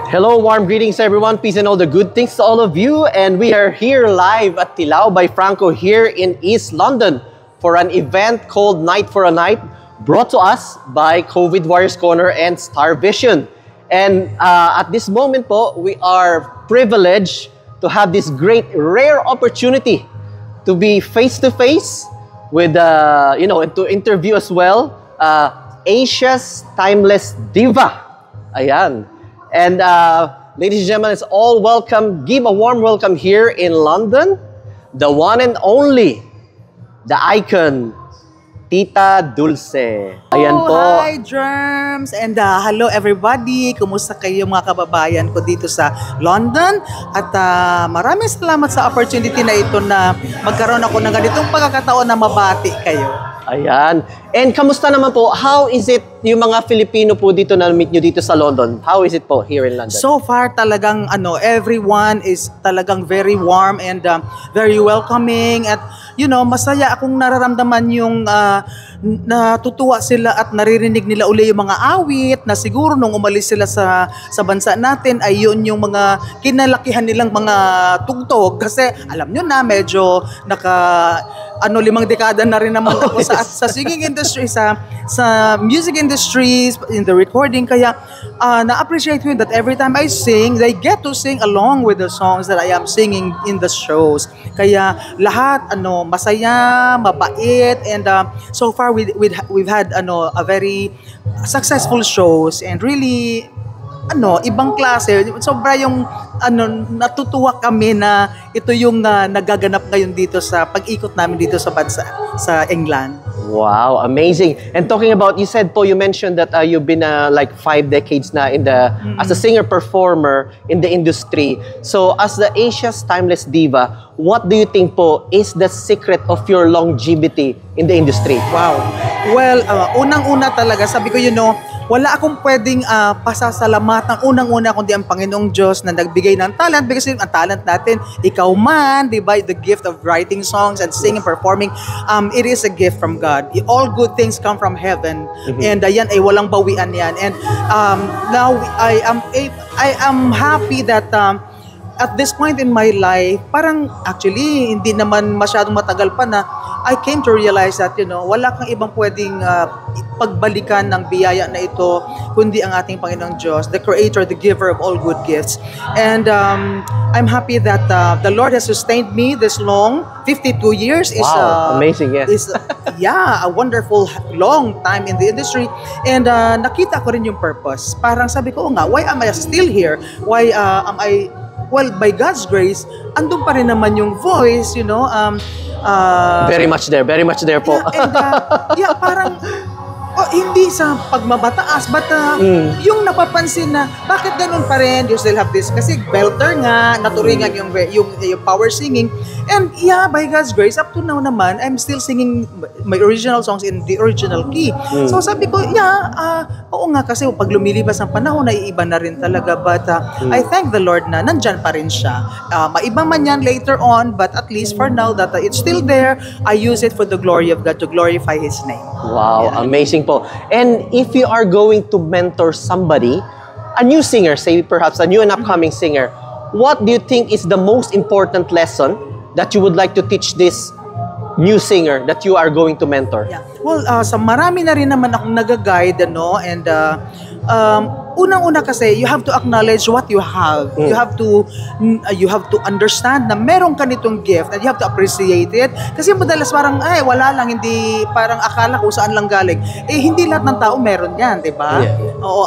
Hello, warm greetings everyone. Peace and all the good things to all of you. And we are here live at Tilao by Franco here in East London for an event called Night for a Night, brought to us by COVID Warriors Corner and Star Vision. And at this moment po, we are privileged to have this great, rare opportunity to be face-to-face with, and to interview as well, Asia's Timeless Diva. Ayan. And ladies and gentlemen, it's all welcome. Give a warm welcome here in London, the one and only, the icon, Tita Dulce. Ayan po. Hi, Germs! And hello everybody! Kumusta kayo mga kababayan ko dito sa London? At maraming salamat sa opportunity na ito na magkaroon ako ng ganitong pagkakataon na mabati kayo. Ayan. And kamusta naman po? How is it yung mga Filipino po dito na meet nyo dito sa London? How is it po here in London? So far talagang everyone is talagang very warm and very welcoming at masaya akong nararamdaman yung natutuwa sila at naririnig nila uli yung mga awit na siguro nung umalis sila sa bansa natin ay yun yung mga kinalakihan nilang mga tugtog kasi alam nyo na medyo 5 dekada na rin naman ako sa singing industry, sa music industries, in the recording. Kaya na-appreciate ko that every time I sing, they get to sing along with the songs that I am singing in the shows. Kaya lahat masaya, mabait, and so far we've had a very successful shows and really ibang klase. Sobra yung natutuwa kami na ito yung nagaganap ngayon dito sa pag-ikot namin dito sa bansa, sa England. Wow, amazing. And talking about, you mentioned that you've been like 5 decades na in the as a singer-performer in the industry. So as the Asia's Timeless Diva, what do you think po is the secret of your longevity in the industry? Wow. Well, unang-una talaga, sabi ko wala akong pwedeng pasasalamatan unang-una kundi ang Panginoong Diyos na nagbigay ng talent because ang talent natin, ikaw man, di ba, the gift of writing songs and singing, performing, it is a gift from God. All good things come from heaven and yan ay walang bawian yan. And now I am happy that at this point in my life, parang actually hindi naman masyadong matagal pa na I came to realize that wala kang ibang pwedeng pagbalikan ng biyaya na ito kundi ang ating Panginoong Diyos, the Creator, the Giver of all good gifts. And I'm happy that the Lord has sustained me this long. 52 years is amazing, yes. Is a wonderful long time in the industry. And nakita ko rin yung purpose. Parang sabi ko, why am I still here? Why am I... Well, by God's grace, andun pa rin naman yung voice, very much there po. And parang hindi sa pagmabataas, but yung napapansin na bakit ganun pa rin, you still have this, kasi belter nga, naturingan yung power singing, and by God's grace, up to now naman, I'm still singing my original songs in the original key. So sabi ko, oo nga, kasi pag lumilibas ang panahon, naiiba na rin talaga, but I thank the Lord na nandyan pa rin siya. Maiba man yan later on, but at least for now, that it's still there, I use it for the glory of God, to glorify His name. Wow, amazing po. And if you are going to mentor somebody, a new singer, say perhaps a new and upcoming singer, what do you think is the most important lesson that you would like to teach this new singer that you are going to mentor? Yeah. Well, sa marami na rin naman akong nag-guide, and unang-una kasi, you have to acknowledge what you have. You have to understand na meron ka nitong gift and you have to appreciate it. Kasi madalas parang, wala lang, hindi, parang akala ko saan lang galing. Hindi lahat ng tao meron yan, di ba? Yeah. Oo,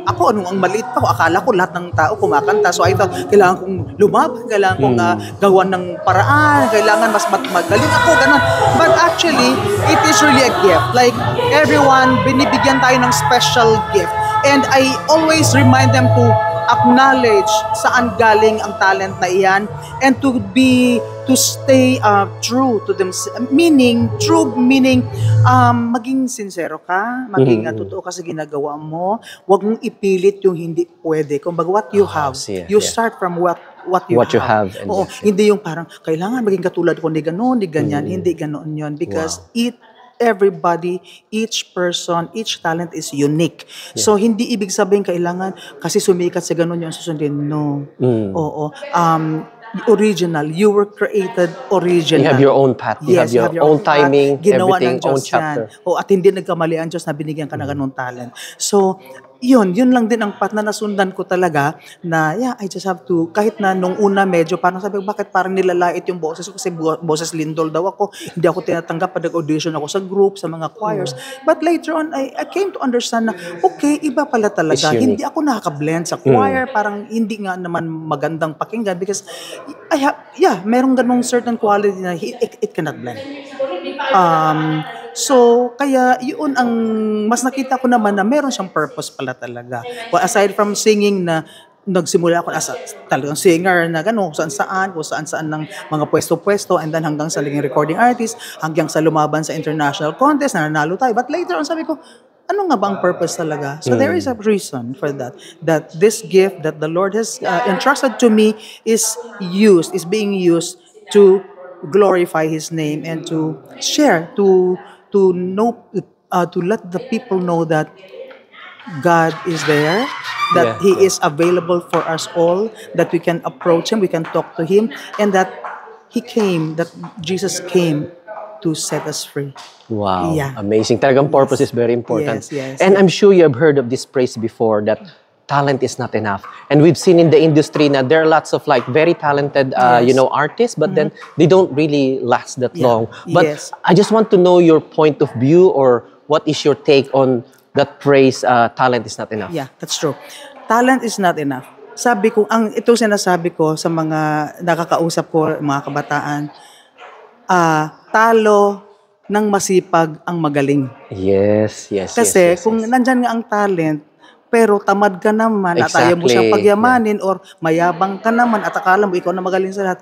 ako, ang maliit pa ko, akala ko lahat ng tao kumakanta. So I thought, kailangan kong lumaban, kailangan kong gawan ng paraan, kailangan mas magaling ako, ganun. But actually, it is really a gift. Like, everyone, binibigyan tayo ng special gift. And I always remind them to acknowledge saan galing ang talent na iyan and to stay true to them, meaning maging sincero ka, maging totoo ka sa ginagawa mo, wag mong ipilit yung hindi pwede. Kumbaga, what you have, you start from what you have. Oo, hindi yung parang kailangan maging katulad ko ni ganon, ni ganyan, hindi ganon yun, because it everybody, each person, each talent is unique. So, hindi ibig sabihin kailangan kasi sumikat sa ganun yung susundin. No. Oo. Original. You were created original. You have your own path. You have your own timing, Ginawa everything, ng Diyos own chapter. yan. At hindi nagkamali ang Diyos na binigyan ka ng ganung talent. So, yun lang din ang path na nasundan ko talaga na, I just have to, kahit na nung una medyo, parang sabi ko, bakit parang nilalait yung boses ko kasi boses lindol daw ako, hindi ako tinatanggap pag nag-audition ako sa group, sa mga choirs. But later on, I came to understand na, okay, iba pala talaga. Hindi ako nakaka-blend sa choir, parang hindi nga naman magandang pakinggan because, merong ganong certain quality na it cannot blend. So, kaya yun ang mas nakita ko naman na meron siyang purpose pala talaga. Well, aside from singing na nagsimula ako as talagang singer na gano'n, kung saan ng mga pwesto-pwesto, and then hanggang sa naging recording artist, hanggang sa lumaban sa international contest, na nanalo tayo. But later on, sabi ko, ano nga ba ang purpose talaga? So there is a reason for that. That this gift that the Lord has entrusted to me is being used to glorify His name and to share, to know, to let the people know that God is there, that He is available for us all, that we can approach Him, we can talk to Him, and that that Jesus came to set us free. Wow, amazing. Talagang purpose is very important. Yes. And I'm sure you have heard of this phrase before that talent is not enough. And we've seen in the industry that there are lots of very talented, artists, but then they don't really last that long. But I just want to know your point of view, or what is your take on that phrase, talent is not enough. Yeah, that's true. Talent is not enough. Sabi ko, ito sinasabi ko sa mga nakakausap ko, mga kabataan, talo ng masipag ang magaling. Yes. Kasi kung nandyan nga ang talent, pero tamad ka naman at ayaw mo siyang pagyamanin or mayabang ka naman at akala mo ikaw na magaling sa lahat,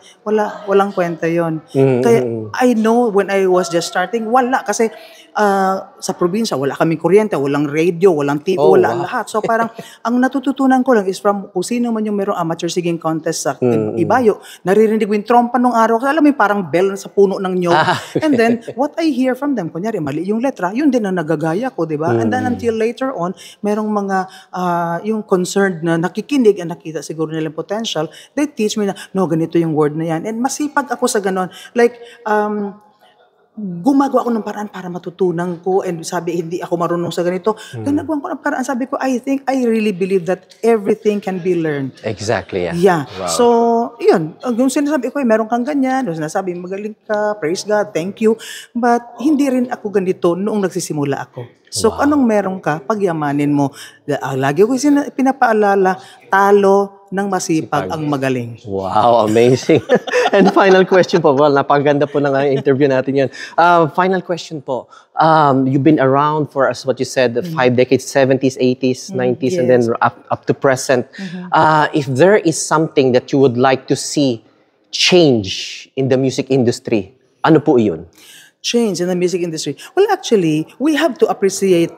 walang kwenta yon. Kaya I know when I was just starting, kasi sa probinsya, wala kaming kuryente, walang radio, walang TV, lahat. So parang ang natututunan ko lang is from kung sino man yung merong amateur singing contest sa Ibayo, naririnig ko yung trompa nung araw, kasi alam mo yung parang bell sa puno ng nyog. And then, what I hear from them, kunyari, mali yung letra, yun din ang nagagaya ko, di ba? And then until later on, merong mga yung concerned na nakikinig at nakita siguro nilang potential, they teach me na, no, ganito yung word na yan. And masipag ako sa ganon. Like, gumagawa ako ng paraan para matutunan ko, and sabi, hindi ako marunong sa ganito. Ginagawa ko ng paraan. Sabi ko, I really believe that everything can be learned. Exactly, Yeah. Wow. So, yun. Yung sinasabi ko, meron kang ganyan. Yung sinasabi, magaling ka, praise God, thank you. But, hindi rin ako ganito noong nagsisimula ako. So, anong meron ka, pagyamanin mo. Lagi ko pinapaalala, talo ng masipag ang magaling. Wow, amazing. And final question po. Well, napakaganda po ng interview natin yan. Final question po. You've been around for, as what you said, 5 decades, 70s, 80s, 90s, and then up to present. If there is something that you would like to see change in the music industry, ano po iyon? Change in the music industry. Well, actually, we have to appreciate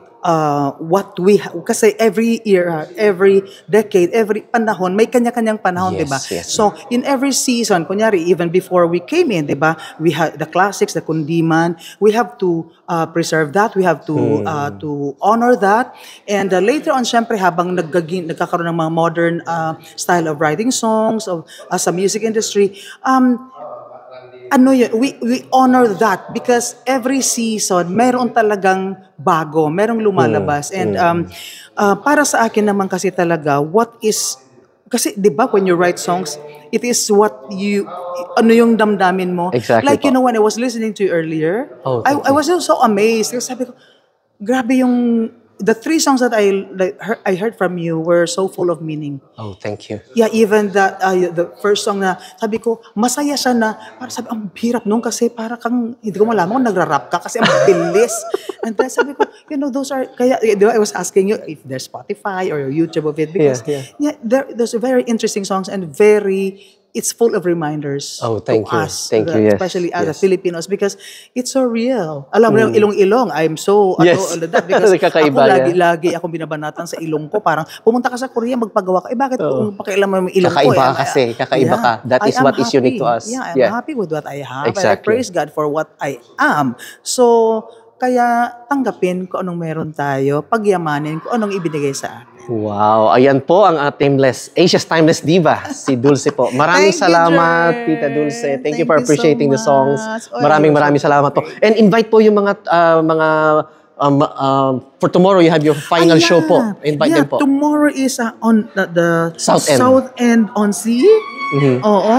what we have. Kasi every era, every decade, every panahon, may kanya-kanyang panahon, diba? Yes. So, in every season, kunyari, even before we came in, diba? We have the classics, the kundiman. We have to preserve that. We have to honor that. And later on, syempre, habang nagkakaroon ng mga modern style of writing songs, sa music industry, we honor that because every season meron talagang bago, merong lumalabas. And para sa akin naman kasi talaga, kasi 'di ba when you write songs, it is what yung damdamin mo. Exactly. Like when I was listening to you earlier, I was so amazed kasi sabi ko, grabe yung the 3 songs that I heard from you were so full of meaning. Oh, thank you. Yeah, even the first song na sabi ko, masaya siya na, para sabi, ang hirap nung kasi para kang, hindi ko malaman kung nagra-rap ka kasi ang bilis. And then sabi ko, those are, kaya, I was asking you if there's Spotify or YouTube of it because, there's very interesting songs and it's full of reminders to us. Thank you. Especially as Filipinos because it's so real. Alam mo yung ilong-ilong, I'm so that because ako lagi akong binabanatan sa ilong ko. Parang pumunta ka sa Korea, magpagawa ka. Bakit kung pakialam mo yung ilong ko? Kakaiba ka. That is what is unique to us. Yeah, I'm happy with what I have. Exactly. And I praise God for what I am. So, Kaya tanggapin kung anong meron tayo, pagyamanin kung anong ibinigay sa atin. Wow, ayan po ang Asia's Timeless Diva, si Dulce po. Maraming Thank you, salamat, Jer. Tita Dulce. Thank Thank you for you so appreciating the songs. much. Oh, Maraming you're so salamat po. And invite po yung for tomorrow you have your final show po. Invite them po. Tomorrow is on the South End. South End on Sea. Mhm. Oo,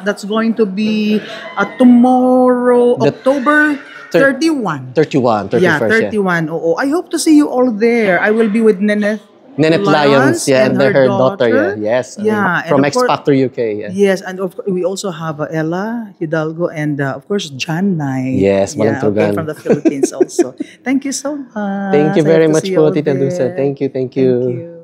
that's going to be tomorrow, The October 31. 31, 31st. Yeah, 31. Oo. I hope to see you all there. I will be with Neneth Lyons, yeah, and her daughter. Yeah. Yes. Yeah, and From of X course- Factor UK. Yeah. Yes, and of course, we also have Ella Hidalgo and of course John Nai. Yes, yeah, Malantrugan. from the Philippines also. Thank you so much. Thank you I very hope to much see you po, all Tita Dulce. there. Thank you. Thank you.